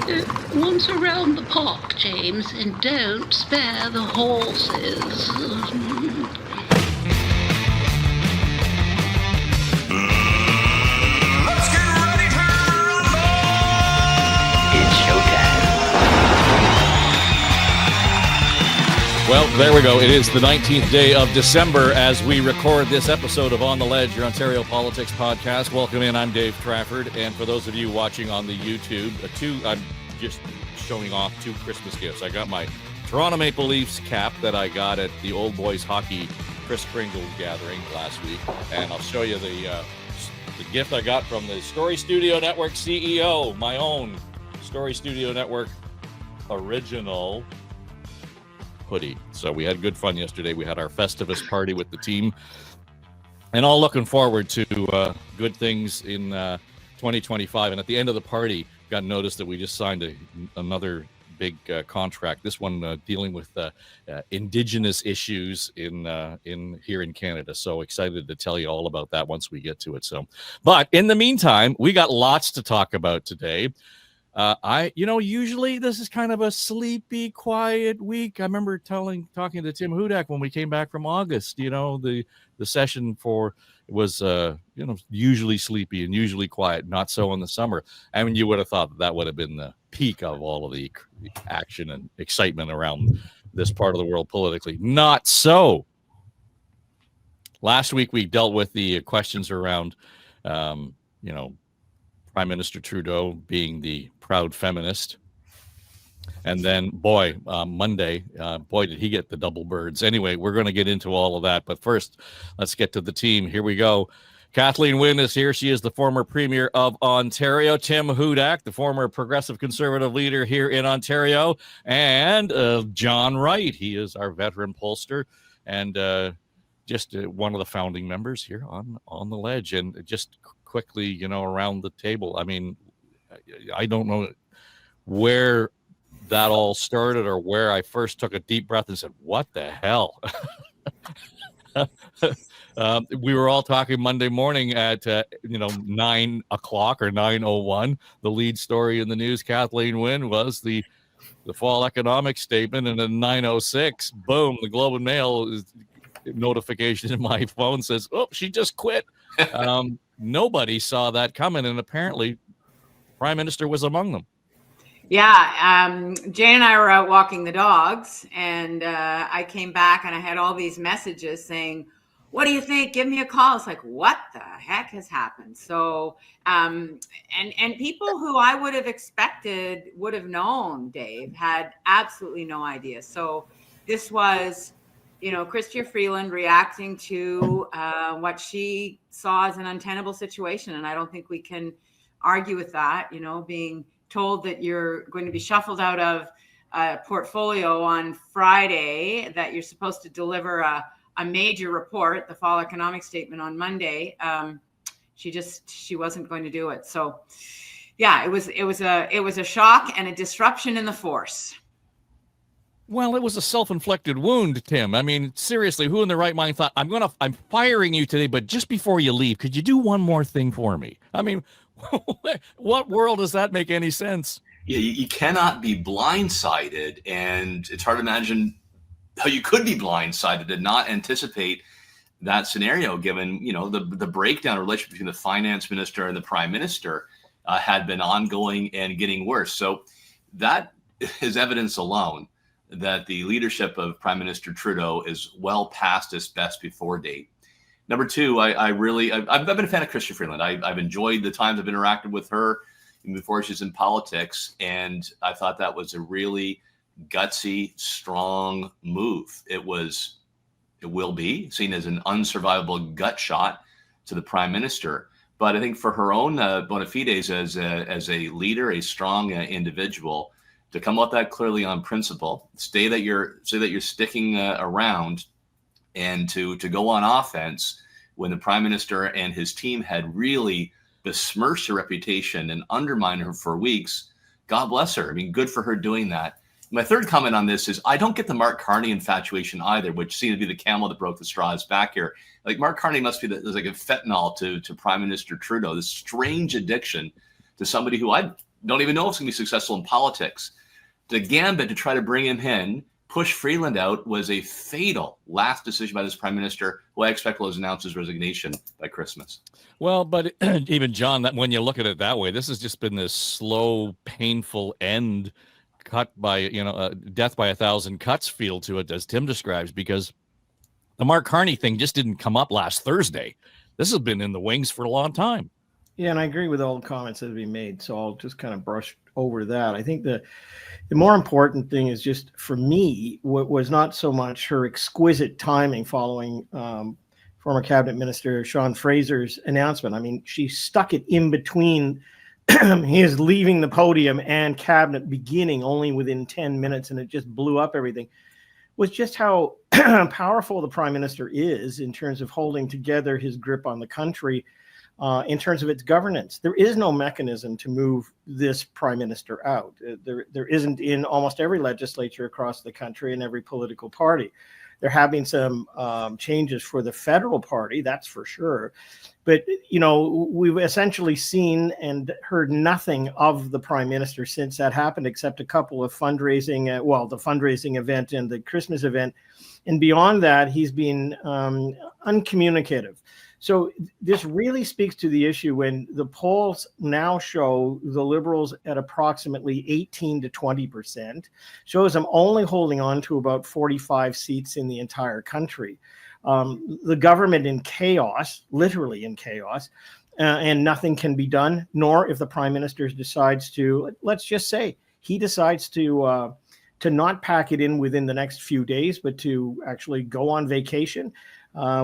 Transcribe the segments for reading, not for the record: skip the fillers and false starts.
Once around the park, James, and don't spare the horses. Let's get ready to rumble! It's showtime. Well, there we go. It is the 19th day of December as we record this episode of On the Ledge, your Ontario Politics podcast. Welcome in. I'm Dave Trafford. And for those of you watching on the YouTube, I'm just showing off two Christmas gifts. I got my Toronto Maple Leafs cap that I got at the Old Boys Hockey Chris Kringle gathering last week. And I'll show you the gift I got from the Story Studio Network CEO, my own Story Studio Network original hoodie. So we had good fun yesterday. We had our Festivus party with the team, and all looking forward to good things in 2025. And at the end of the party, got noticed that we just signed another big contract. This one dealing with Indigenous issues in here in Canada. So excited to tell you all about that once we get to it. So, but in the meantime, we got lots to talk about today. Usually this is kind of a sleepy, quiet week. I remember talking to Tim Hudak when we came back from August. The session was usually sleepy and usually quiet, not so in the summer. I mean, you would have thought that would have been the peak of all of the action and excitement around this part of the world politically. Not so. Last week we dealt with the questions around, Prime Minister Trudeau being the proud feminist. And then, Monday, did he get the double birds. Anyway, we're going to get into all of that. But first, let's get to the team. Here we go. Kathleen Wynne is here. She is the former Premier of Ontario. Tim Hudak, the former Progressive Conservative leader here in Ontario. And John Wright. He is our veteran pollster and just one of the founding members here on the Ledge. And just quickly, around the table. I mean, I don't know where that all started or where I first took a deep breath and said, what the hell? We were all talking Monday morning at 9 o'clock or 9:01. The lead story in the news, Kathleen Wynne, was the fall economic statement, and at 9:06, boom, the Globe and Mail notification in my phone says, oh, she just quit. Nobody saw that coming, and apparently Prime Minister was among them. Yeah, Jane and I were out walking the dogs, and I came back and I had all these messages saying, what do you think? Give me a call. It's like, what the heck has happened? So, and people who I would have expected would have known, Dave, had absolutely no idea. So this was, Chrystia Freeland reacting to what she saw as an untenable situation. And I don't think we can argue with that, being told that you're going to be shuffled out of a portfolio on Friday, that you're supposed to deliver a major report, the fall economic statement, on Monday. She wasn't going to do it. So yeah, it was a shock and a disruption in the force. Well, it was a self-inflicted wound, Tim. I mean, seriously, who in their right mind thought, I'm firing you today, but just before you leave, could you do one more thing for me? I mean, what world does that make any sense? Yeah, you cannot be blindsided, and it's hard to imagine how you could be blindsided and not anticipate that scenario, given, the breakdown relationship between the finance minister and the prime minister had been ongoing and getting worse. So that is evidence alone that the leadership of Prime Minister Trudeau is well past its best before date. Number two, I've been a fan of Chrystia Freeland. I've enjoyed the times I've interacted with her before she's in politics, and I thought that was a really gutsy, strong move. It will be seen as an unsurvivable gut shot to the Prime Minister. But I think for her own bona fides as a leader, a strong individual, to come out that clearly on principle, say that you're sticking around, and to go on offense when the Prime Minister and his team had really besmirched her reputation and undermined her for weeks. God bless her. I mean, good for her doing that. My third comment on this is I don't get the Mark Carney infatuation either, which seemed to be the camel that broke the straw's back here. Like, Mark Carney must be like a fentanyl to Prime Minister Trudeau, this strange addiction to somebody who I don't even know if it's going to be successful in politics. The gambit to try to bring him in, push Freeland out, was a fatal last decision by this prime minister, who I expect will announce his resignation by Christmas. Well, but even John, that when you look at it that way, this has just been this slow, painful end, cut by, death by 1,000 cuts feel to it, as Tim describes, because the Mark Carney thing just didn't come up last Thursday. This has been in the wings for a long time. Yeah, and I agree with all the comments that have been made, so I'll just kind of brush over that. I think the more important thing is just, for me, what was not so much her exquisite timing following former cabinet minister Sean Fraser's announcement. I mean, she stuck it in between his leaving the podium and cabinet beginning only within 10 minutes, and it just blew up everything. Was just how powerful the prime minister is in terms of holding together his grip on the country. In terms of its governance, there is no mechanism to move this prime minister out. There isn't in almost every legislature across the country and every political party. There have been some changes for the federal party, that's for sure. But, we've essentially seen and heard nothing of the prime minister since that happened, except a couple of fundraising, the fundraising event and the Christmas event. And beyond that, he's been uncommunicative. So this really speaks to the issue when the polls now show the Liberals at approximately 18 to 20%, shows them only holding on to about 45 seats in the entire country. The government in chaos, literally in chaos, and nothing can be done, nor if the prime minister decides to, let's just say, he decides to not pack it in within the next few days, but to actually go on vacation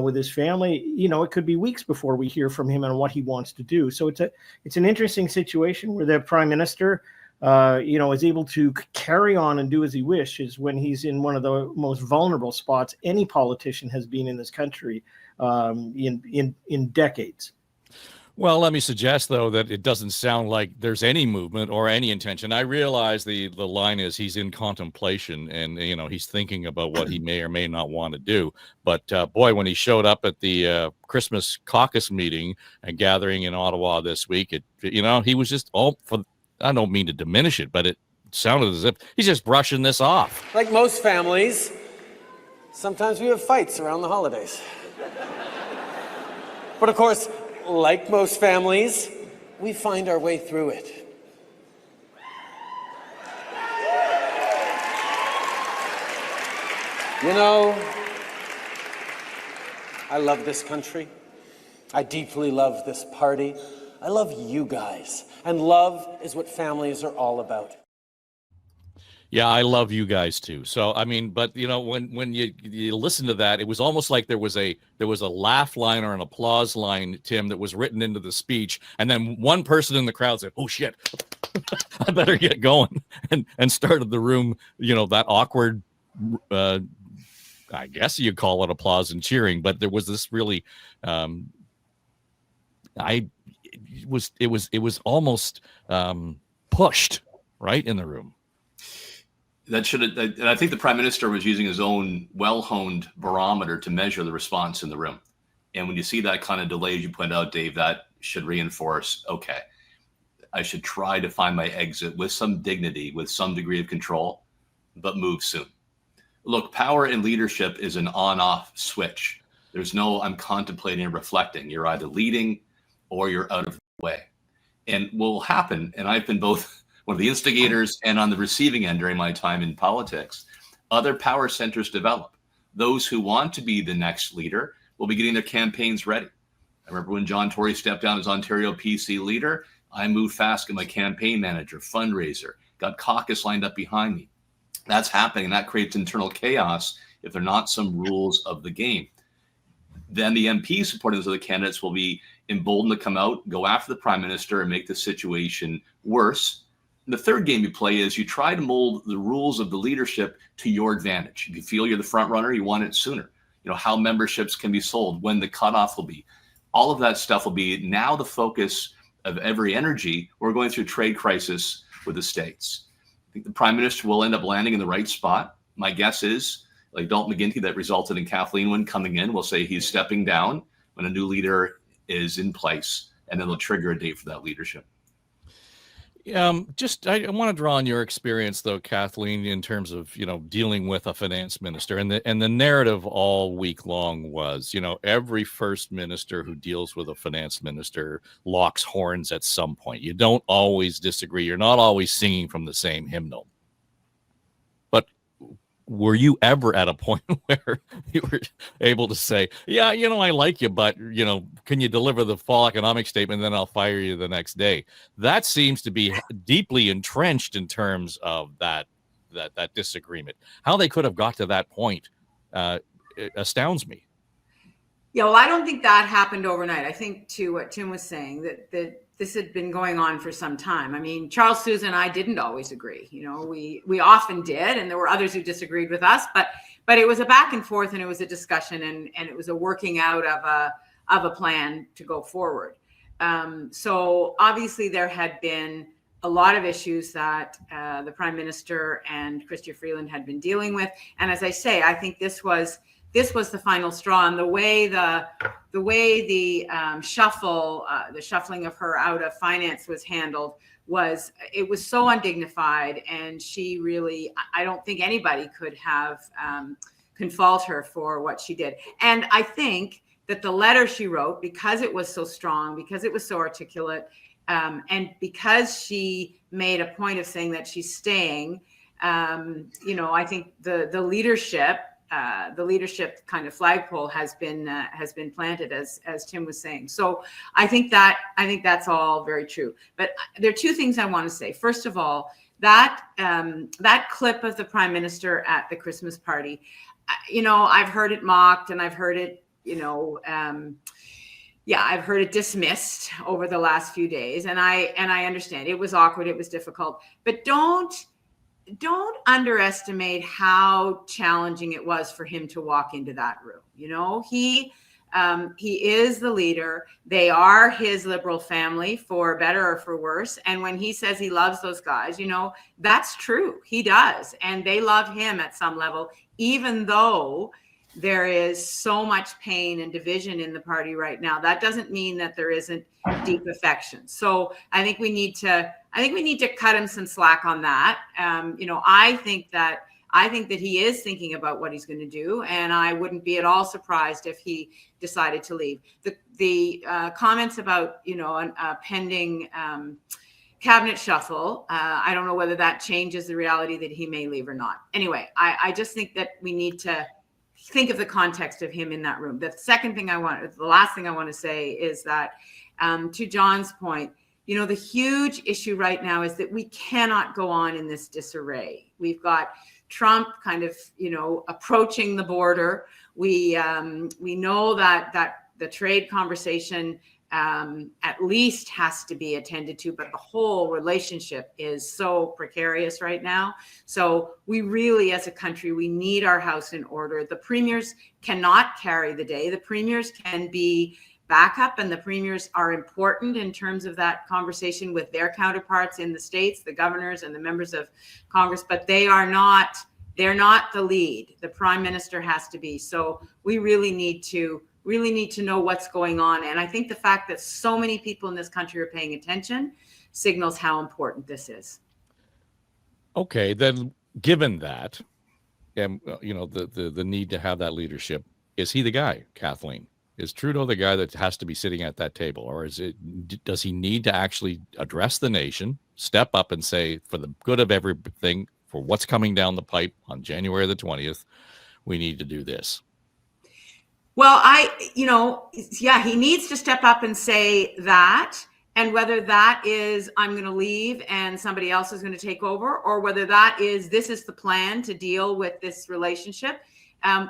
with his family. It could be weeks before we hear from him on what he wants to do. So it's an interesting situation where the prime minister, is able to carry on and do as he wishes when he's in one of the most vulnerable spots any politician has been in this country in decades. Well, let me suggest, though, that it doesn't sound like there's any movement or any intention. I realize the line is he's in contemplation and, he's thinking about what he may or may not want to do. But, boy, when he showed up at the Christmas caucus meeting and gathering in Ottawa this week, he was just I don't mean to diminish it, but it sounded as if he's just brushing this off. Like most families, sometimes we have fights around the holidays. But, of course, like most families, we find our way through it. I love this country. I deeply love this party. I love you guys. And love is what families are all about. Yeah, I love you guys too. So, I mean, but when you listen to that, it was almost like there was a laugh line or an applause line, Tim, that was written into the speech, and then one person in the crowd said, "Oh shit, I better get going," and started the room. That awkward, I guess you call it applause and cheering, but there was this really, it was almost pushed right in the room. And I think the prime minister was using his own well-honed barometer to measure the response in the room. And when you see that kind of delay, as you pointed out, Dave, that should reinforce, okay, I should try to find my exit with some dignity, with some degree of control, but move soon. Look, power and leadership is an on-off switch. There's no I'm contemplating and reflecting. You're either leading or you're out of the way. And what will happen, and I've been both one of the instigators and on the receiving end during my time in politics, other power centers develop. Those who want to be the next leader will be getting their campaigns ready. I remember when John Tory stepped down as Ontario PC leader, I moved fast, got my campaign manager, fundraiser, got caucus lined up behind me. That's happening, and that creates internal chaos if there are not some rules of the game. Then the MPs supporting those other candidates will be emboldened to come out, go after the prime minister, and make the situation worse. The third game you play is you try to mold the rules of the leadership to your advantage. If you feel you're the front runner, you want it sooner. How memberships can be sold, when the cutoff will be. All of that stuff will be now the focus of every energy. We're going through a trade crisis with the states. I think the prime minister will end up landing in the right spot. My guess is, like Dalton McGuinty, that resulted in Kathleen Wynne coming in, will say he's stepping down when a new leader is in place, and then they'll trigger a date for that leadership. I want to draw on your experience, though, Kathleen, in terms of dealing with a finance minister, and the narrative all week long was every first minister who deals with a finance minister locks horns at some point. You don't always disagree. You're not always singing from the same hymnal. But were you ever at a point where you were able to say, yeah, I like you, but, can you deliver the fall economic statement, and then I'll fire you the next day? That seems to be deeply entrenched in terms of that disagreement. How they could have got to that point astounds me. Yeah, well, I don't think that happened overnight. I think, to what Tim was saying, that this had been going on for some time. I mean, Charles Sousa and I didn't always agree. We often did, and there were others who disagreed with us. But it was a back and forth, and it was a discussion, and it was a working out of a plan to go forward. So obviously there had been a lot of issues that the Prime Minister and Chrystia Freeland had been dealing with, and as I say, I think this was the final straw. And the way the shuffling of her out of finance was handled was so undignified, and she really, I don't think anybody could fault her for what she did. And I think that the letter she wrote, because it was so strong, because it was so articulate, and because she made a point of saying that she's staying, I think the leadership kind of flagpole has been planted, as Tim was saying. So I think that's all very true. But there are two things I want to say. First of all, that clip of the Prime Minister at the Christmas party, I've heard it mocked, and I've heard it, I've heard it dismissed over the last few days, and I understand it was awkward, it was difficult, but don't underestimate how challenging it was for him to walk into that room. He is the leader. They are his Liberal family, for better or for worse. And when he says he loves those guys, that's true. He does. And they love him at some level, even though there is so much pain and division in the party right now. That doesn't mean that there isn't deep affection. So I think we need to cut him some slack on that. I think that he is thinking about what he's going to do, and I wouldn't be at all surprised if he decided to leave. The comments about a pending cabinet shuffle, I don't know whether that changes the reality that he may leave or not. Anyway, I just think that we need to think of the context of him in that room. The last thing I want to say is that, to John's point, the huge issue right now is that we cannot go on in this disarray. We've got Trump kind of, approaching the border. We know that the trade conversation at least has to be attended to, but the whole relationship is so precarious right now. So we really, as a country, we need our house in order. The premiers cannot carry the day. The premiers can be backup, and the premiers are important in terms of that conversation with their counterparts in the states, the governors and the members of Congress, but they're not the lead. The Prime Minister has to be. So we really need to know what's going on. And I think the fact that so many people in this country are paying attention signals how important this is. Okay, then given that, and the need to have that leadership, is he the guy, Kathleen? Is Trudeau the guy that has to be sitting at that table, or does he need to actually address the nation, step up and say, for the good of everything, for what's coming down the pipe on January the 20th, we need to do this? Well, he needs to step up and say that, and whether that is, I'm going to leave and somebody else is going to take over, or whether that is, this is the plan to deal with this relationship.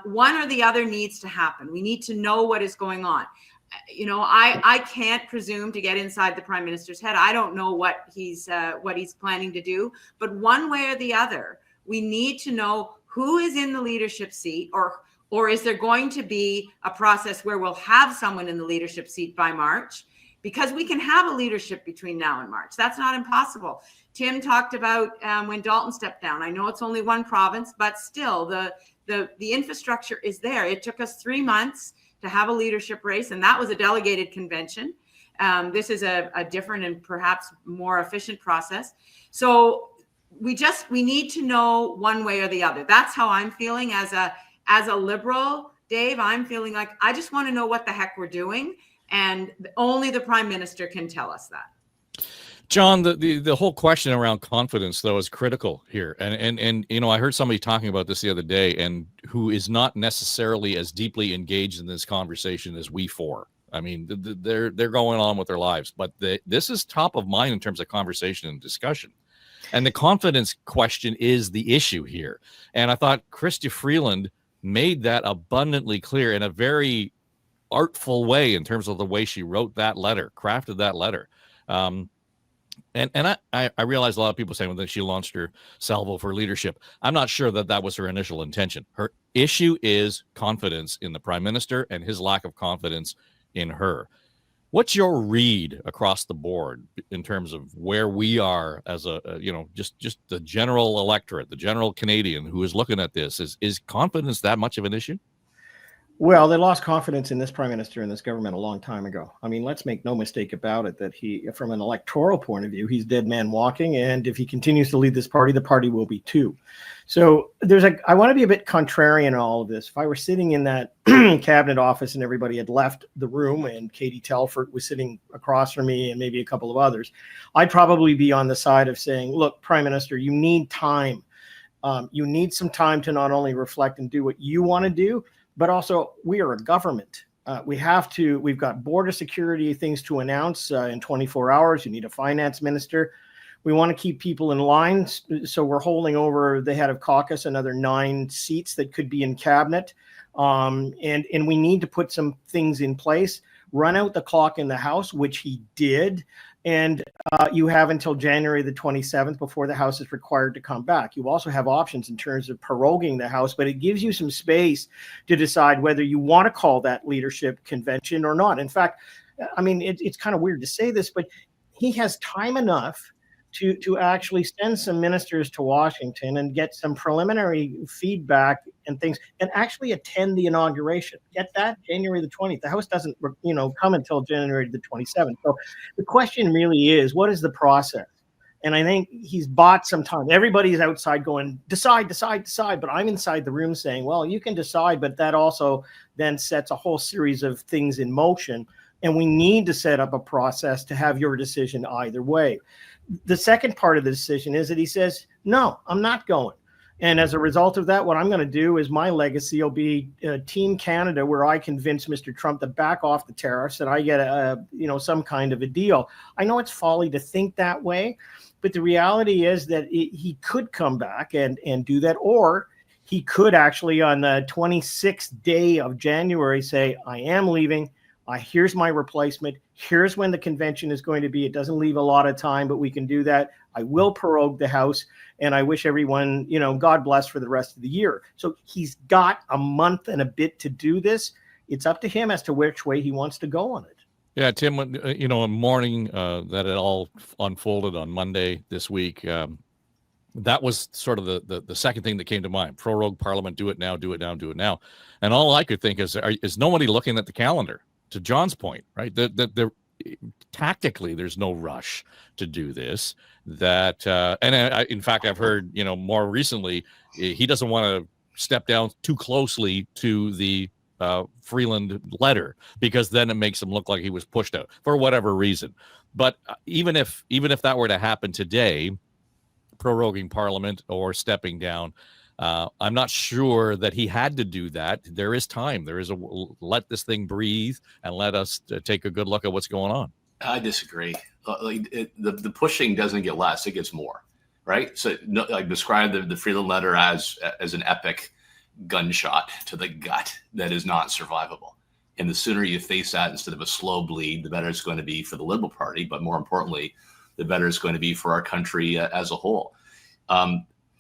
One or the other needs to happen. We need to know what is going on. I can't presume to get inside the Prime Minister's head. I don't know what he's planning to do, but one way or the other, we need to know who is in the leadership seat, or is there going to be a process where we'll have someone in the leadership seat by March? Because we can have a leadership between now and March. That's not impossible. Tim talked about when Dalton stepped down. I know it's only one province, but still the infrastructure is there. It took us 3 months to have a leadership race, and that was a delegated convention. This is a different and perhaps more efficient process. So we need to know one way or the other. That's how I'm feeling as a Liberal, Dave. I'm feeling like I just want to know what the heck we're doing, and only the Prime Minister can tell us that. John, the whole question around confidence, though, is critical here. And you know, I heard somebody talking about this the other day, and who is not necessarily as deeply engaged in this conversation as we four. I mean, they're going on with their lives, but this is top of mind in terms of conversation and discussion. And the confidence question is the issue here. And I thought Chrystia Freeland made that abundantly clear in a very artful way in terms of the way she wrote that letter, crafted that letter. And I realize a lot of people saying that she launched her salvo for leadership. I'm not sure that was her initial intention. Her issue is confidence in the Prime Minister and his lack of confidence in her. What's your read across the board in terms of where we are as just the general electorate, the general Canadian who is looking at this? Is confidence that much of an issue? Well, they lost confidence in this Prime Minister and this government a long time ago. I mean, let's make no mistake about it that he, from an electoral point of view, he's dead man walking. And if he continues to lead this party, the party will be too. So I want to be a bit contrarian in all of this. If I were sitting in that cabinet office and everybody had left the room and Katie Telford was sitting across from me and maybe a couple of others, I'd probably be on the side of saying, look, Prime Minister, you need time. You need some time to not only reflect and do what you want to do, but also we are a government. We've got border security things to announce in 24 hours. You need a finance minister. We want to keep people in line. So we're holding over the head of caucus another 9 seats that could be in cabinet. And we need to put some things in place, run out the clock in the House, which he did. And you have until January the 27th before the House is required to come back. You also have options in terms of proroguing the House, but it gives you some space to decide whether you want to call that leadership convention or not. In fact, I mean, it's kind of weird to say this, but he has time enough to actually send some ministers to Washington and get some preliminary feedback and things, and actually attend the inauguration. Get that? January the 20th. The House doesn't, come until January the 27th. So the question really is, what is the process? And I think he's bought some time. Everybody's outside going, decide. But I'm inside the room saying, well, you can decide, but that also then sets a whole series of things in motion. And we need to set up a process to have your decision either way. The second part of the decision is that he says, no, I'm not going. And as a result of that, what I'm going to do is my legacy will be Team Canada, where I convince Mr. Trump to back off the tariffs and I get some kind of a deal. I know it's folly to think that way, but the reality is that he could come back and do that, or he could actually on the 26th day of January say, I am leaving. Here's my replacement. Here's when the convention is going to be. It doesn't leave a lot of time, but we can do that. I will prorogue the House, and I wish everyone, God bless for the rest of the year. So he's got a month and a bit to do this. It's up to him as to which way he wants to go on it. Yeah, Tim, a morning that it all unfolded on Monday this week, that was sort of the second thing that came to mind. Prorogue Parliament, do it now. And all I could think is nobody looking at the calendar? To John's point, right? Tactically, there's no rush to do this. In fact, I've heard, more recently, he doesn't want to step down too closely to the Freeland letter, because then it makes him look like he was pushed out for whatever reason. But even if that were to happen today, proroguing Parliament or stepping down, I'm not sure that he had to do that. There is time. There is let this thing breathe and let us take a good look at what's going on. I disagree. The pushing doesn't get less; it gets more, right? So, I described the Freeland letter as an epic gunshot to the gut that is not survivable. And the sooner you face that instead of a slow bleed, the better it's going to be for the Liberal Party. But more importantly, the better it's going to be for our country as a whole.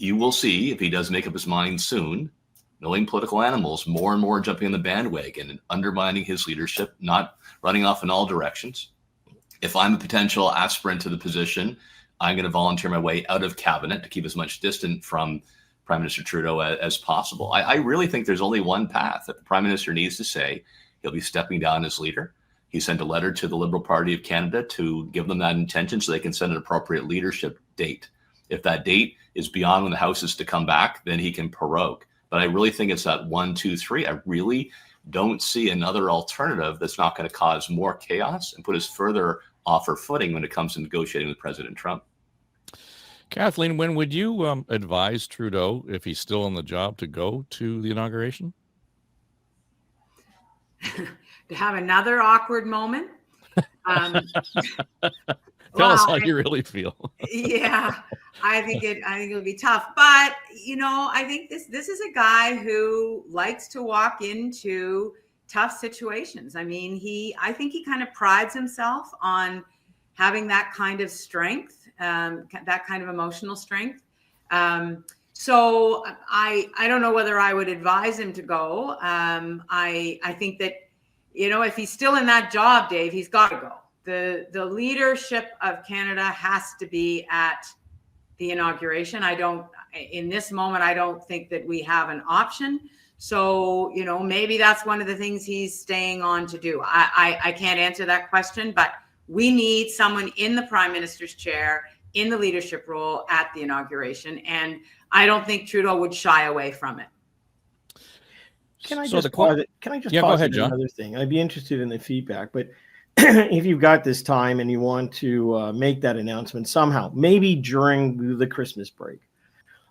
You will see, if he does make up his mind soon, knowing political animals, more and more jumping on the bandwagon and undermining his leadership, not running off in all directions. If I'm a potential aspirant to the position, I'm going to volunteer my way out of cabinet to keep as much distant from Prime Minister Trudeau as possible. I really think there's only one path that the Prime Minister needs to say. He'll be stepping down as leader. He sent a letter to the Liberal Party of Canada to give them that intention so they can send an appropriate leadership date. If that date is beyond when the House is to come back, then he can prorogue. But I really think it's that 1, 2, 3. I really don't see another alternative that's not going to cause more chaos and put us further off our footing when it comes to negotiating with President Trump. Kathleen, when would you advise Trudeau, if he's still on the job, to go to the inauguration? To have another awkward moment. Tell us how you really feel. Yeah, I think it'll be tough. But I think this is a guy who likes to walk into tough situations. I mean, I think he kind of prides himself on having that kind of strength, that kind of emotional strength. So I don't know whether I would advise him to go. I think that, if he's still in that job, Dave, he's got to go. The leadership of Canada has to be at the inauguration. In this moment, I don't think that we have an option. So, maybe that's one of the things he's staying on to do. I can't answer that question, but we need someone in the Prime Minister's chair in the leadership role at the inauguration. And I don't think Trudeau would shy away from it. Can I just pause go ahead, John. Another thing? I'd be interested in the feedback, but if you've got this time and you want to make that announcement somehow, maybe during the Christmas break,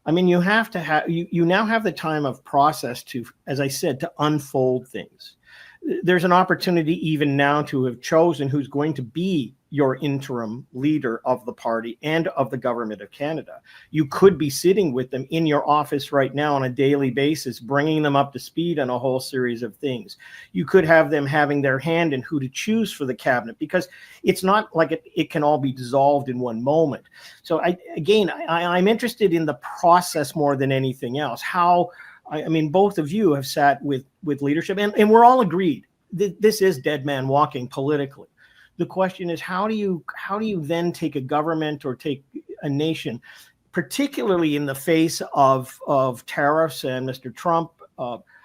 I mean, you have to have, you now have the time of process to, as I said, to unfold things. There's an opportunity even now to have chosen who's going to be your interim leader of the party and of the government of Canada. You could be sitting with them in your office right now on a daily basis, bringing them up to speed on a whole series of things. You could have them having their hand in who to choose for the cabinet, because it's not like it can all be dissolved in one moment. So I'm interested in the process more than anything else. I mean, both of you have sat with leadership, and we're all agreed that this is dead man walking politically. The question is, how do you then take a government or take a nation, particularly in the face of tariffs and Mr. Trump?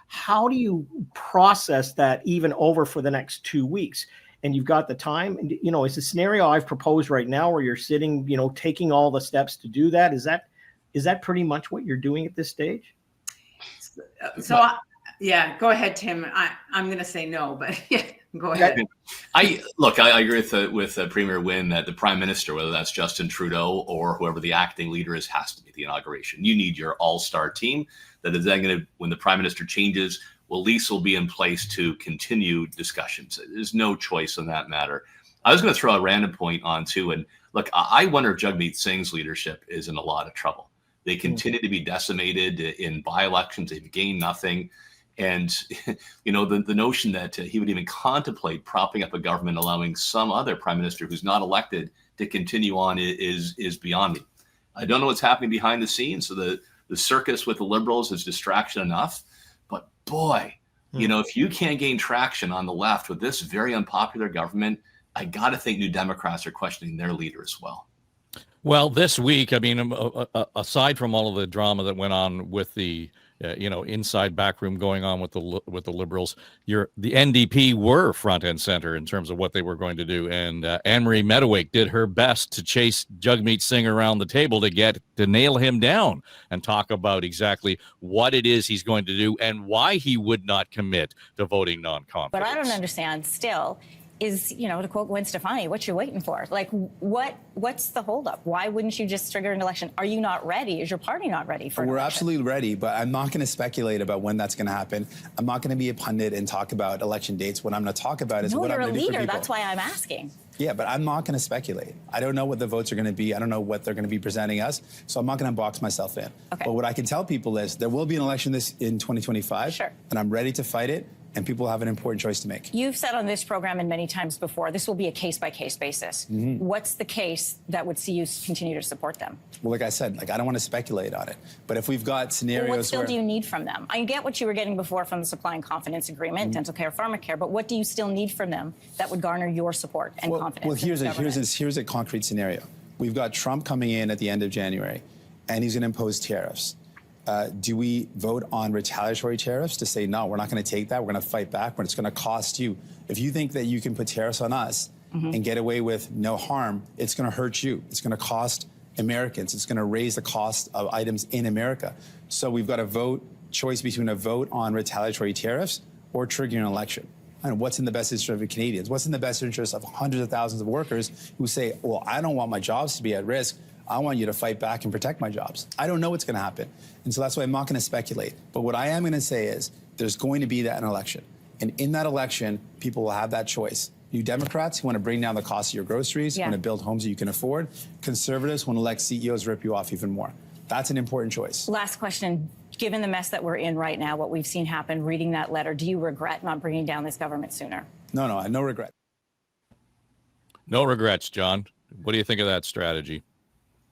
How do you process that even over for the next 2 weeks? And you've got the time. And, it's a scenario I've proposed right now where you're sitting, taking all the steps to do that. Is that pretty much what you're doing at this stage? So, go ahead, Tim. I'm going to say no, but yeah, go ahead. I agree with Premier Wynne that the Prime Minister, whether that's Justin Trudeau or whoever the acting leader is, has to be at the inauguration. You need your all-star team that is then going to, when the Prime Minister changes, at least will be in place to continue discussions. There's no choice on that matter. I was going to throw a random point on too, and look, I wonder if Jagmeet Singh's leadership is in a lot of trouble. They continue to be decimated in by-elections. They've gained nothing. And, the notion that he would even contemplate propping up a government, allowing some other prime minister who's not elected to continue on is beyond me. I don't know what's happening behind the scenes. So the circus with the Liberals is distraction enough. But boy, if you can't gain traction on the left with this very unpopular government, I got to think New Democrats are questioning their leader as well. Well, this week, I mean, aside from all of the drama that went on with the, inside backroom going on with the Liberals, the NDP were front and center in terms of what they were going to do. And Anne-Marie Mediwake did her best to chase Jagmeet Singh around the table to nail him down and talk about exactly what it is he's going to do and why he would not commit to voting non-confidence. But I don't understand still. Is, to quote Gwen Stefani, what you're waiting for? Like, what's the holdup? Why wouldn't you just trigger an election? Are you not ready? Is your party not ready for an election? We're absolutely ready, but I'm not going to speculate about when that's going to happen. I'm not going to be a pundit and talk about election dates. What I'm going to talk about is what I'm going to do for people. You're a leader. That's why I'm asking. Yeah, but I'm not going to speculate. I don't know what the votes are going to be. I don't know what they're going to be presenting us, so I'm not going to box myself in. Okay. But what I can tell people is there will be an election in 2025, sure, and I'm ready to fight it. And people have an important choice to make. You've said on this program and many times before, this will be a case-by-case basis. Mm-hmm. What's the case that would see you continue to support them? Well, like I said, I don't want to speculate on it. But if we've got scenarios what still do you need from them? I get what you were getting before from the supply and confidence agreement, dental care, pharmacare, but what do you still need from them that would garner your support and confidence? Well, here's a concrete scenario. We've got Trump coming in at the end of January, and he's going to impose tariffs. do we vote on retaliatory tariffs to say, no, we're not going to take that. We're going to fight back, but it's going to cost you. If you think that you can put tariffs on us and get away with no harm, it's going to hurt you. It's going to cost Americans. It's going to raise the cost of items in America. So we've got a choice between a vote on retaliatory tariffs or triggering an election. And what's in the best interest of Canadians? What's in the best interest of hundreds of thousands of workers who say, well, I don't want my jobs to be at risk. I want you to fight back and protect my jobs. I don't know what's going to happen. And so that's why I'm not going to speculate. But what I am going to say is there's going to be an election. And in that election, people will have that choice. You Democrats who want to bring down the cost of your groceries, want to build homes that you can afford. Conservatives want to let CEOs rip you off even more. That's an important choice. Last question. Given the mess that we're in right now, what we've seen happen, reading that letter, do you regret not bringing down this government sooner? No, I have no regret. No regrets, John. What do you think of that strategy?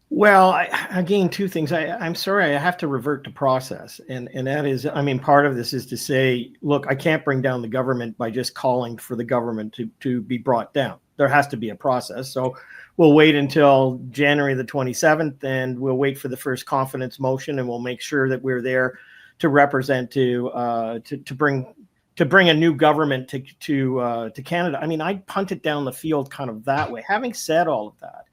Well, again, two things. I'm sorry, I have to revert to process. And that is, I mean, part of this is to say, look, I can't bring down the government by just calling for the government to be brought down. There has to be a process. So we'll wait until January the 27th, and we'll wait for the first confidence motion, and we'll make sure that we're there to represent, to bring a new government to Canada. I mean, I punt it down the field kind of that way. Having said all of that,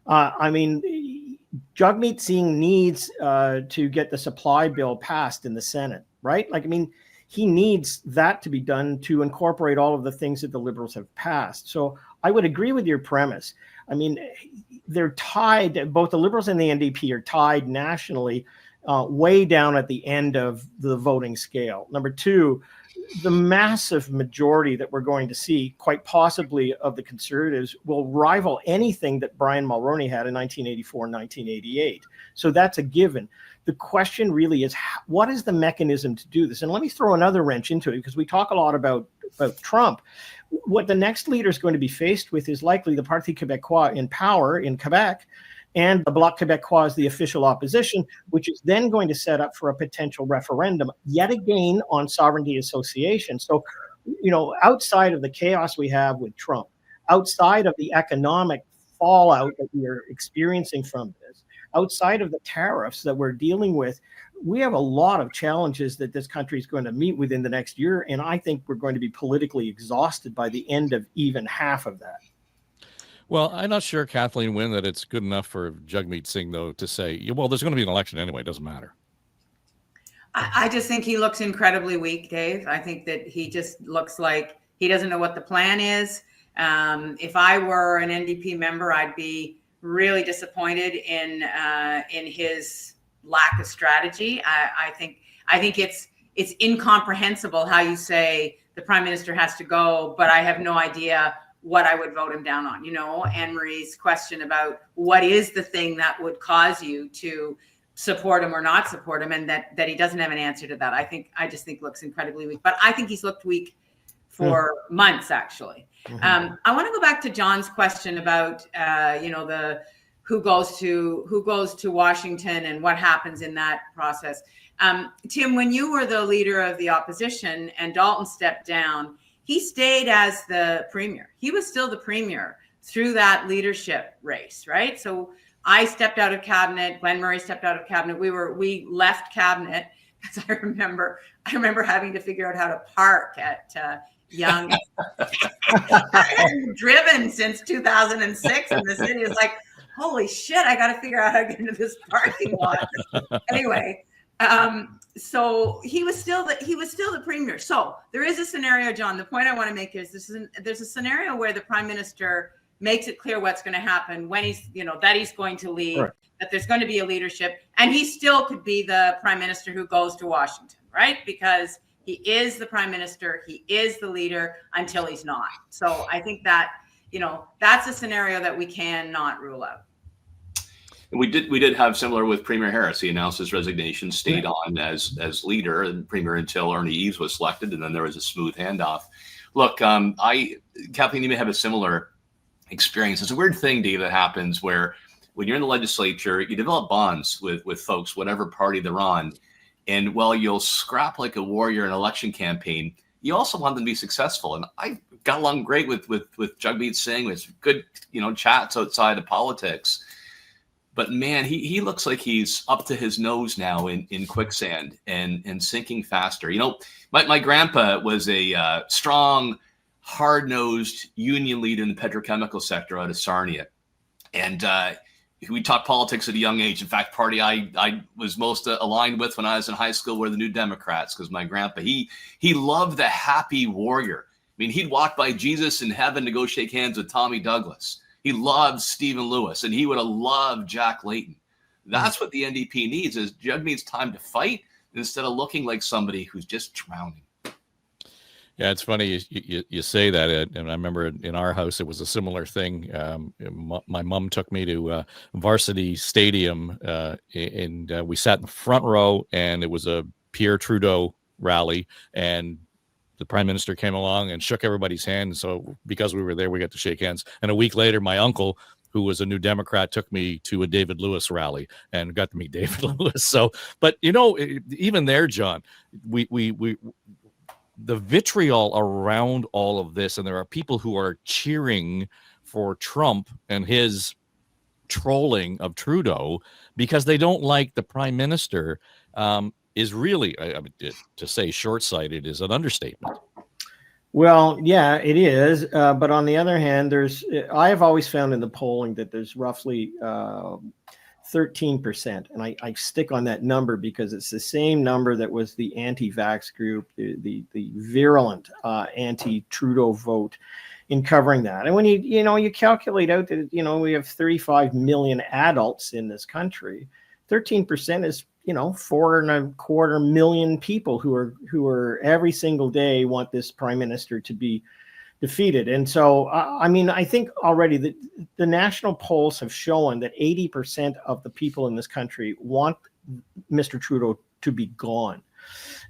I mean, Jagmeet Singh needs to get the supply bill passed in the Senate, right? Like, I mean, he needs that to be done to incorporate all of the things that the Liberals have passed. So I would agree with your premise. I mean, they're tied, both the Liberals and the NDP are tied nationally way down at the end of the voting scale. Number two, the massive majority that we're going to see, quite possibly of the Conservatives, will rival anything that Brian Mulroney had in 1984 and 1988. So that's a given. The question really is, what is the mechanism to do this? And let me throw another wrench into it, because we talk a lot about Trump. What the next leader is going to be faced with is likely the Parti Québécois in power in Quebec, and the Bloc Québécois is the official opposition, which is then going to set up for a potential referendum, yet again on sovereignty association. So, you know, outside of the chaos we have with Trump, outside of the economic fallout that we are experiencing from this, outside of the tariffs that we're dealing with, we have a lot of challenges that this country is going to meet within the next year. And I think we're going to be politically exhausted by the end of even half of that. Well, I'm not sure, Kathleen Wynne, that it's good enough for Jagmeet Singh, though, to say, well, there's going to be an election anyway. It doesn't matter. I just think he looks incredibly weak, Dave. I think that he just looks like he doesn't know what the plan is. If I were an NDP member, I'd be really disappointed in his lack of strategy. I think it's incomprehensible how you say the prime minister has to go, but I have no idea what I would vote him down on. You know, Anne-Marie's question about what is the thing that would cause you to support him or not support him, and that he doesn't have an answer to that. I just think looks incredibly weak, but I think he's looked weak for months, actually. I want to go back to John's question about, the who goes to Washington and what happens in that process. Tim, when you were the leader of the opposition and Dalton stepped down, he stayed as the premier. He was still the premier through that leadership race, right? So I stepped out of cabinet. Glenn Murray stepped out of cabinet. We left cabinet because I remember having to figure out how to park at Yonge. I hadn't driven since 2006 in the city. It's like, holy shit, I got to figure out how to get into this parking lot. Anyway, so he was still the premier. So there is a scenario, John. The point I want to make is there's a scenario where the prime minister makes it clear what's going to happen when he's, that he's going to leave, right, that there's going to be a leadership, and he still could be the prime minister who goes to Washington, right? Because he is the prime minister, he is the leader until he's not. So I think that, that's a scenario that we cannot rule out. We did have similar with Premier Harris. He announced his resignation, stayed on as leader and premier until Ernie Eves was selected, and then there was a smooth handoff. Look, Kathleen, you may have a similar experience. It's a weird thing, Dave, that happens where when you're in the legislature, you develop bonds with folks, whatever party they're on. And while you'll scrap like a warrior in an election campaign, you also want them to be successful. And I got along great with Jagmeet Singh. With good, chats outside of politics. But man, he looks like he's up to his nose now in quicksand and sinking faster. You know, my grandpa was a strong, hard-nosed union leader in the petrochemical sector out of Sarnia. And we talked politics at a young age. In fact, party I was most aligned with when I was in high school were the New Democrats, because my grandpa, he loved the happy warrior. I mean, he'd walk by Jesus in heaven to go shake hands with Tommy Douglas. He loved Stephen Lewis, and he would have loved Jack Layton. That's what the NDP needs, is Jagmeet's time to fight instead of looking like somebody who's just drowning. Yeah, it's funny you say that, and I remember in our house it was a similar thing. My mom took me to Varsity Stadium, and we sat in the front row, and it was a Pierre Trudeau rally, and the prime minister came along and shook everybody's hand. So because we were there, we got to shake hands. And a week later, my uncle, who was a New Democrat, took me to a David Lewis rally and got to meet David Lewis. So, but you know, even there, John, we the vitriol around all of this, and there are people who are cheering for Trump and his trolling of Trudeau because they don't like the prime minister, is really, I mean, to say short-sighted is an understatement. Well, yeah, it is. But on the other hand, I have always found in the polling that there's roughly 13%. And I stick on that number because it's the same number that was the anti-vax group, the virulent anti-Trudeau vote in covering that. And when you calculate out that, we have 35 million adults in this country, 13% is, 4.25 million people who are every single day want this prime minister to be defeated. And so, I mean, I think already the national polls have shown that 80% of the people in this country want Mr. Trudeau to be gone.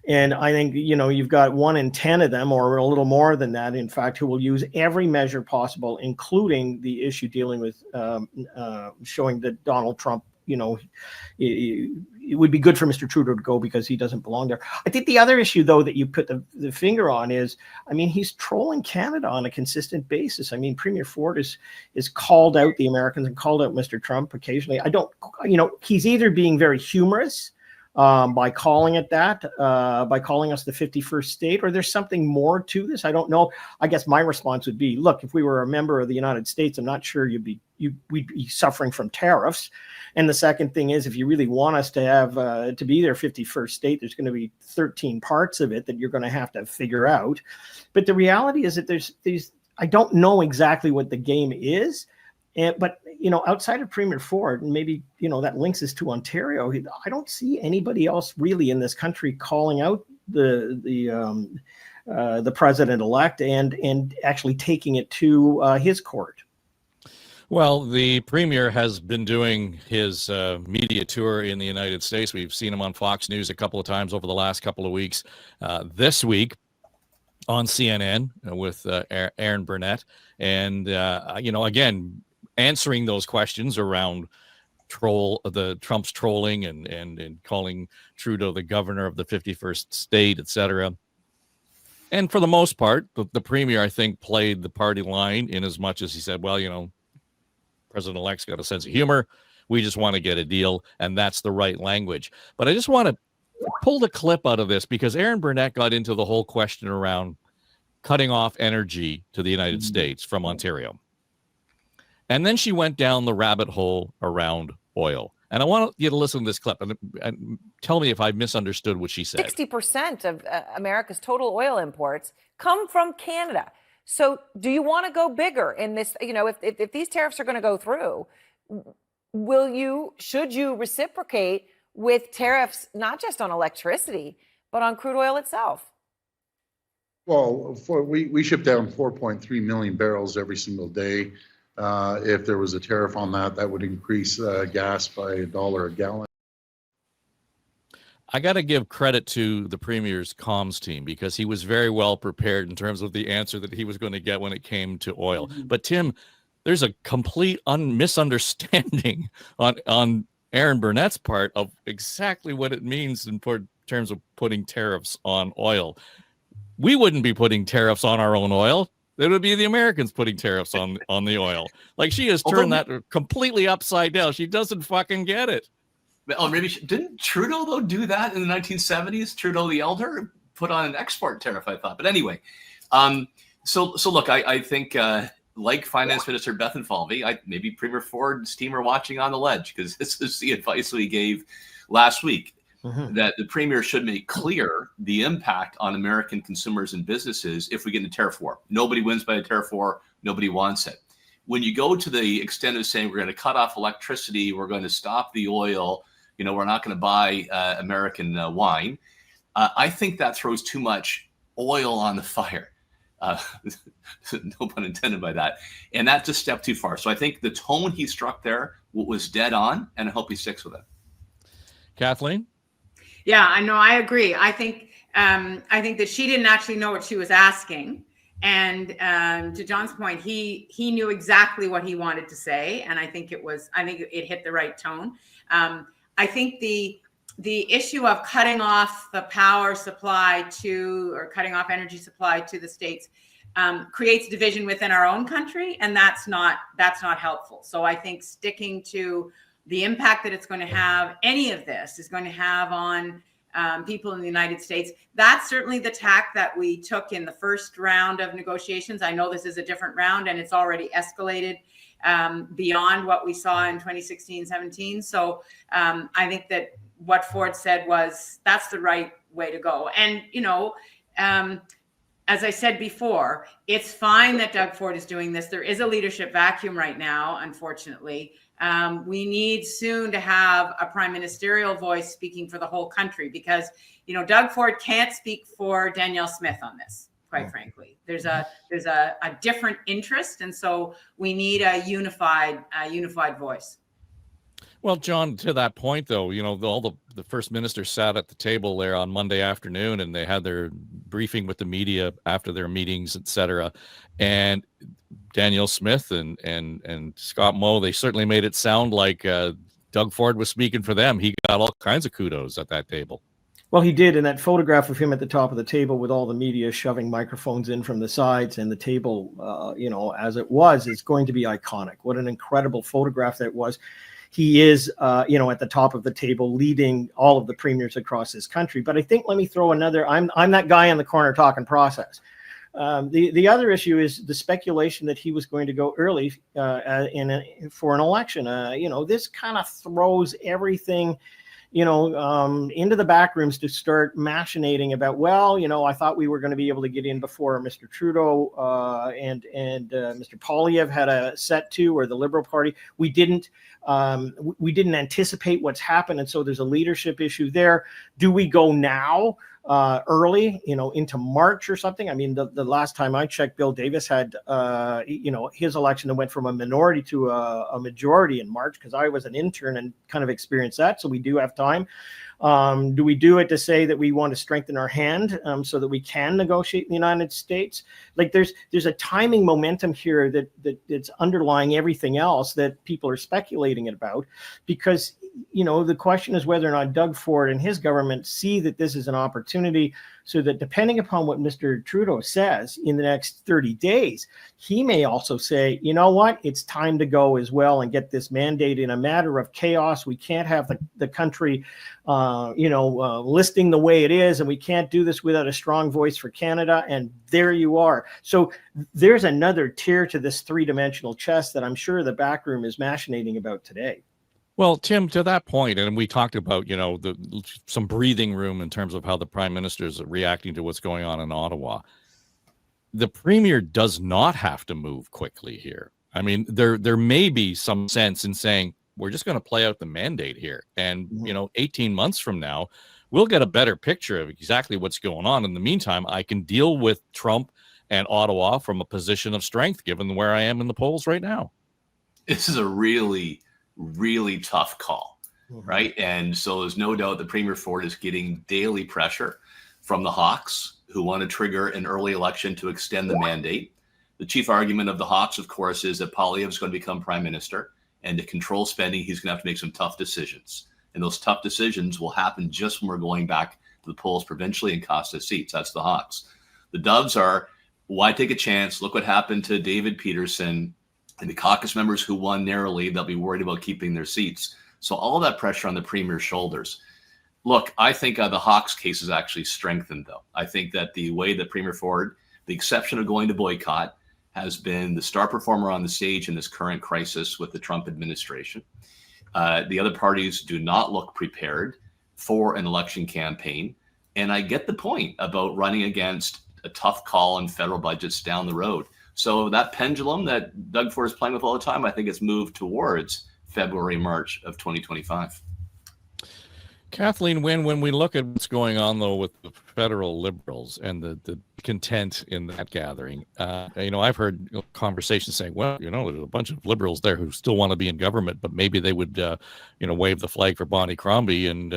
And I think, you've got 1 in 10 of them, or a little more than that, in fact, who will use every measure possible, including the issue dealing with showing that Donald Trump, it would be good for Mr. Trudeau to go because he doesn't belong there. I think the other issue, though, that you put the finger on is, I mean, he's trolling Canada on a consistent basis. I mean, Premier Ford is called out the Americans and called out Mr. Trump occasionally. He's either being very humorous by calling it that, by calling us the 51st state, or there's something more to this. I don't know. I guess my response would be, look, if we were a member of the United States, I'm not sure we'd be suffering from tariffs. And the second thing is, if you really want us to have to be their 51st state, there's going to be 13 parts of it that you're going to have to figure out. But the reality is that there's I don't know exactly what the game is. But, outside of Premier Ford, and maybe, that links us to Ontario, I don't see anybody else really in this country calling out the president-elect and actually taking it to his court. Well, the premier has been doing his media tour in the United States. We've seen him on Fox News a couple of times over the last couple of weeks. This week on CNN with Aaron Burnett. And, again, answering those questions around Trump's trolling and calling Trudeau the governor of the 51st state, etc. And for the most part, the premier, I think, played the party line in as much as he said, well, President-elect's got a sense of humor. We just want to get a deal, and that's the right language. But I just want to pull the clip out of this because Aaron Burnett got into the whole question around cutting off energy to the United States from Ontario. And then she went down the rabbit hole around oil. And I want you to listen to this clip and tell me if I misunderstood what she said. 60% of America's total oil imports come from Canada. So do you want to go bigger in this? If these tariffs are going to go through, should you reciprocate with tariffs, not just on electricity, but on crude oil itself? Well, we ship down 4.3 million barrels every single day. If there was a tariff on that would increase gas by $1 a gallon. I got to give credit to the Premier's comms team because he was very well prepared in terms of the answer that he was going to get when it came to oil. But Tim, there's a complete misunderstanding on Aaron Burnett's part of exactly what it means in terms of putting tariffs on oil. We wouldn't be putting tariffs on our own oil. It would be the Americans putting tariffs on the oil. Like, she has turned that completely upside down. She doesn't fucking get it. Oh, maybe didn't Trudeau though do that in the 1970s? Trudeau the Elder put on an export tariff, I thought. But anyway, so look, I think like Finance Minister Bethenfalvey, maybe Premier Ford's team are watching On the Ledge, because this is the advice we gave last week. That the Premier should make clear the impact on American consumers and businesses if we get into tariff war. Nobody wins by a tariff war. Nobody wants it. When you go to the extent of saying we're going to cut off electricity, we're going to stop the oil, we're not going to buy American wine, I think that throws too much oil on the fire. No pun intended by that. And that's a step too far. So I think the tone he struck there was dead on, and I hope he sticks with it. Kathleen? Yeah, I know. I agree. I think that she didn't actually know what she was asking. And to John's point, he knew exactly what he wanted to say. And I think it hit the right tone. I think the issue of cutting off the power supply or cutting off energy supply to the states creates division within our own country. And that's not helpful. So I think sticking to the impact that it's going to have, any of this is going to have on people in the United States. That's certainly the tack that we took in the first round of negotiations. I know this is a different round, and it's already escalated beyond what we saw in 2016-17. So I think that what Ford said that's the right way to go. And, as I said before, it's fine that Doug Ford is doing this. There is a leadership vacuum right now, unfortunately. We need soon to have a prime ministerial voice speaking for the whole country, because, Doug Ford can't speak for Danielle Smith on this, quite frankly. There's a different interest. And so we need a unified voice. Well, John, to that point, though, all the first ministers sat at the table there on Monday afternoon, and they had their briefing with the media after their meetings, et cetera. And Danielle Smith and Scott Moe, they certainly made it sound like Doug Ford was speaking for them. He got all kinds of kudos at that table. Well, he did. And that photograph of him at the top of the table with all the media shoving microphones in from the sides, and the table, as it was, is going to be iconic. What an incredible photograph that was. He is, at the top of the table, leading all of the premiers across this country. But I think, let me throw another, I'm that guy in the corner talking process. The other issue is the speculation that he was going to go early for an election. This kind of throws everything, into the back rooms to start machinating about, I thought we were going to be able to get in before Mr. Trudeau and Mr. Poilievre had a set to, or the Liberal Party. We didn't anticipate what's happened. And so there's a leadership issue there. Do we go now? Early, into March or something. I mean, the last time I checked, Bill Davis had, his election that went from a minority to a majority in March, because I was an intern and kind of experienced that. So we do have time. Do we do it to say that we want to strengthen our hand so that we can negotiate in the United States? Like there's a timing momentum here that's underlying everything else that people are speculating about, because the question is whether or not Doug Ford and his government see that this is an opportunity, so that depending upon what Mr. Trudeau says in the next 30 days, he may also say, it's time to go as well and get this mandate in a matter of chaos. We can't have the country, listing the way it is, and we can't do this without a strong voice for Canada. And there you are. So there's another tier to this three-dimensional chess that I'm sure the backroom is machinating about today. Well, Tim, to that point, and we talked about, some breathing room in terms of how the prime minister is reacting to what's going on in Ottawa. The premier does not have to move quickly here. I mean, there may be some sense in saying, we're just going to play out the mandate here. And, 18 months from now, we'll get a better picture of exactly what's going on. In the meantime, I can deal with Trump and Ottawa from a position of strength, given where I am in the polls right now. This is a really tough call, right? And so there's no doubt that Premier Ford is getting daily pressure from the Hawks, who want to trigger an early election to extend the mandate. The chief argument of the Hawks, of course, is that Poilievre is going to become prime minister, and to control spending, he's going to have to make some tough decisions. And those tough decisions will happen just when we're going back to the polls provincially and cost us seats. That's the Hawks. The Doves are why take a chance? Look what happened to David Peterson and the caucus members who won narrowly. They'll be worried about keeping their seats. So all that pressure on the Premier's shoulders. Look, I think the Hawks case is actually strengthened, though. I think that the way that Premier Ford, the exception of going to boycott, has been the star performer on the stage in this current crisis with the Trump administration. The other parties do not look prepared for an election campaign. And I get the point about running against a tough call on federal budgets down the road. So that pendulum that Doug Ford is playing with all the time, I think it's moved towards February, March of 2025. Kathleen Wynne, when we look at what's going on, though, with the federal Liberals and the content in that gathering, I've heard conversations saying, well, there's a bunch of Liberals there who still want to be in government, but maybe they would, wave the flag for Bonnie Crombie and,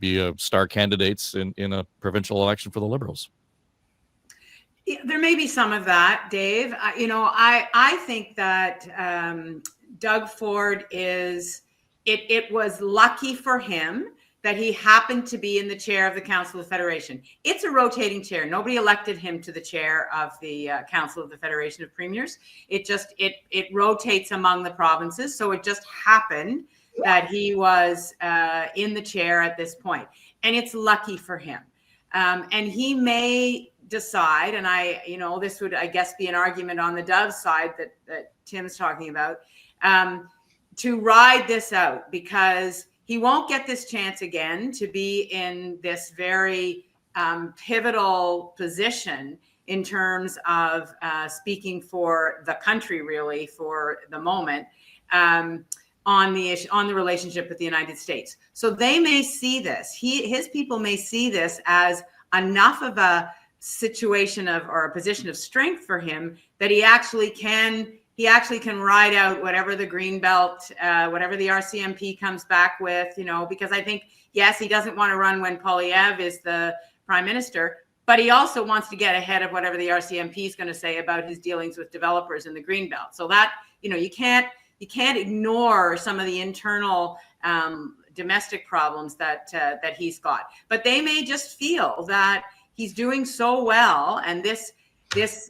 be star candidates in a provincial election for the Liberals. Yeah, there may be some of that, Dave. I think that Doug Ford it was lucky for him that he happened to be in the chair of the Council of the Federation. It's a rotating chair. Nobody elected him to the chair of the Council of the Federation of Premiers. It rotates among the provinces. So it just happened that he was in the chair at this point. And it's lucky for him. And he may decide, and this would, I guess, be an argument on the Dove side that Tim's talking about, to ride this out, because he won't get this chance again to be in this very pivotal position in terms of speaking for the country, really, for the moment, on the relationship with the United States. So they may see this. His people may see this as enough of a situation or a position of strength for him that he actually can ride out whatever the green belt, whatever the RCMP comes back with, because I think, yes, he doesn't want to run when Poilievre is the prime minister, but he also wants to get ahead of whatever the RCMP is going to say about his dealings with developers in the green belt. So that, you can't ignore some of the internal domestic problems that he's got. But they may just feel that he's doing so well, and this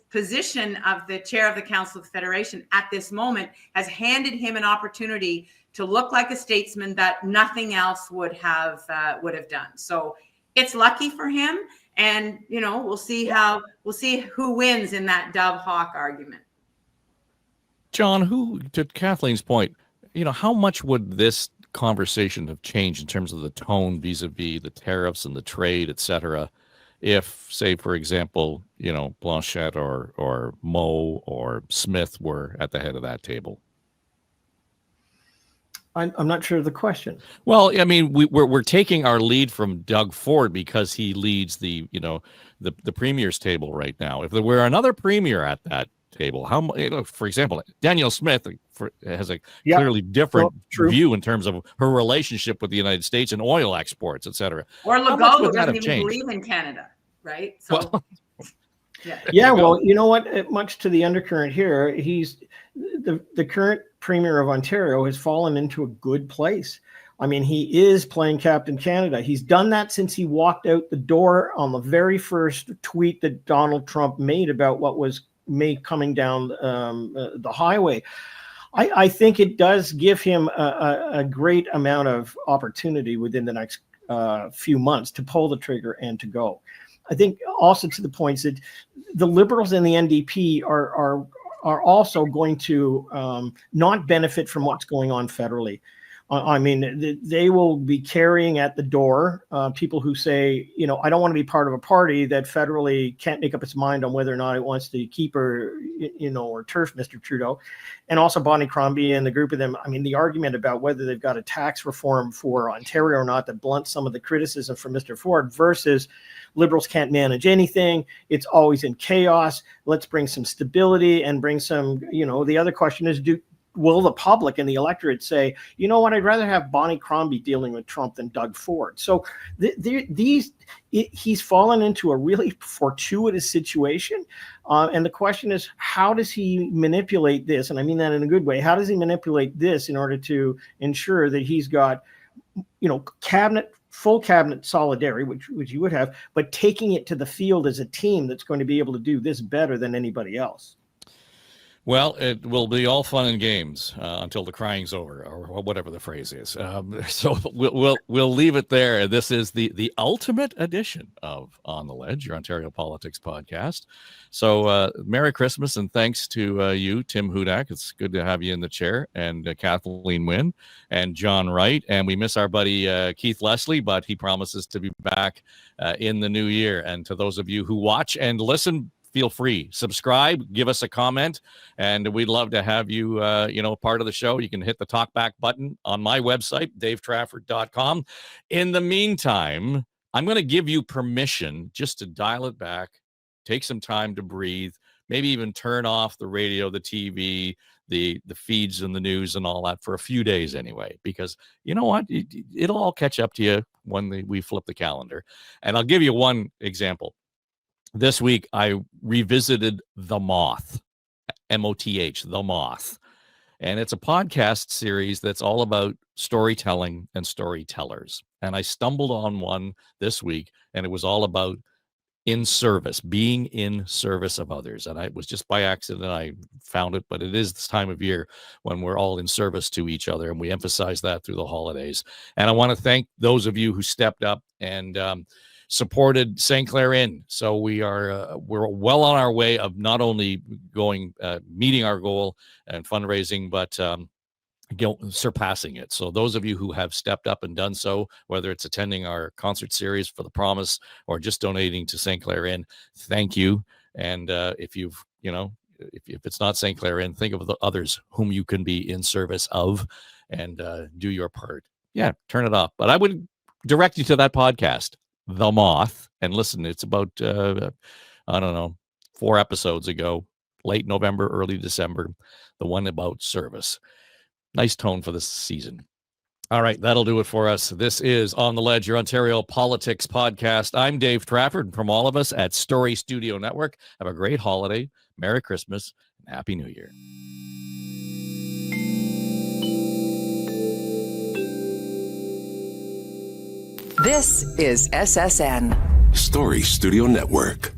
position of the chair of the Council of the Federation at this moment has handed him an opportunity to look like a statesman that nothing else would have done. So it's lucky for him, and we'll see who wins in that Dove Hawk argument. John, to Kathleen's point, how much would this conversation have changed in terms of the tone vis-a-vis the tariffs and the trade, et cetera, if, say, for example, Blanchette or Moe or Smith were at the head of that table? I'm not sure of the question. Well, I mean, we're taking our lead from Doug Ford because he leads the premier's table right now. If there were another premier at that table, for example, Danielle Smith has a clearly different view in terms of her relationship with the United States and oil exports, et cetera. Or Legault, who doesn't even believe in Canada, right? So, well, you know what? Much to the undercurrent here, he's the current premier of Ontario has fallen into a good place. I mean, he is playing Captain Canada. He's done that since he walked out the door on the very first tweet that Donald Trump made about what was coming down the highway. I think it does give him a great amount of opportunity within the next few months to pull the trigger and to go. I think also to the points that the Liberals and the NDP are also going to not benefit from what's going on federally. I mean, they will be carrying at the door people who say, I don't want to be part of a party that federally can't make up its mind on whether or not it wants to keep or turf Mr. Trudeau. And also Bonnie Crombie and the group of them. I mean, the argument about whether they've got a tax reform for Ontario or not that blunts some of the criticism from Mr. Ford versus Liberals can't manage anything. It's always in chaos. Let's bring some stability and bring some, the other question is, will the public and the electorate say, you know what, I'd rather have Bonnie Crombie dealing with Trump than Doug Ford? So he's fallen into a really fortuitous situation. And the question is, how does he manipulate this? And I mean that in a good way. How does he manipulate this in order to ensure that he's got, cabinet full cabinet solidarity, which you would have, but taking it to the field as a team that's going to be able to do this better than anybody else. Well, it will be all fun and games until the crying's over, or whatever the phrase is. So we'll leave it there. This is the ultimate edition of On the Ledge, your Ontario Politics podcast. So Merry Christmas, and thanks to you, Tim Hudak. It's good to have you in the chair, and Kathleen Wynne and John Wright. And we miss our buddy Keith Leslie, but he promises to be back in the new year. And to those of you who watch and listen, feel free, subscribe, give us a comment, and we'd love to have you, part of the show. You can hit the talk back button on my website, davetrafford.com. In the meantime, I'm going to give you permission just to dial it back, take some time to breathe, maybe even turn off the radio, the TV, the feeds and the news and all that for a few days anyway, because you know what? It'll all catch up to you when we flip the calendar. And I'll give you one example. This week, I revisited The Moth, M-O-T-H, The Moth. And it's a podcast series that's all about storytelling and storytellers. And I stumbled on one this week, and it was all about in service, being in service of others. And it was just by accident I found it, but it is this time of year when we're all in service to each other, and we emphasize that through the holidays. And I want to thank those of you who stepped up and supported St. Clair Inn. So we're well on our way of not only meeting our goal and fundraising, but surpassing it. So those of you who have stepped up and done so, whether it's attending our concert series for the Promise or just donating to St. Clair Inn, thank you. And if it's not St. Clair Inn, think of the others whom you can be in service of, and do your part. Yeah, turn it off. But I would direct you to that podcast, The Moth, and listen. It's about 4 episodes ago, late November, early December, the one about service. Nice tone for this season. All right, that'll do it for us. This is On the Ledge, your Ontario Politics podcast. I'm Dave Trafford. From all of us at Story Studio Network, have a great holiday, Merry Christmas, and Happy New Year. This is SSN. Story Studio Network.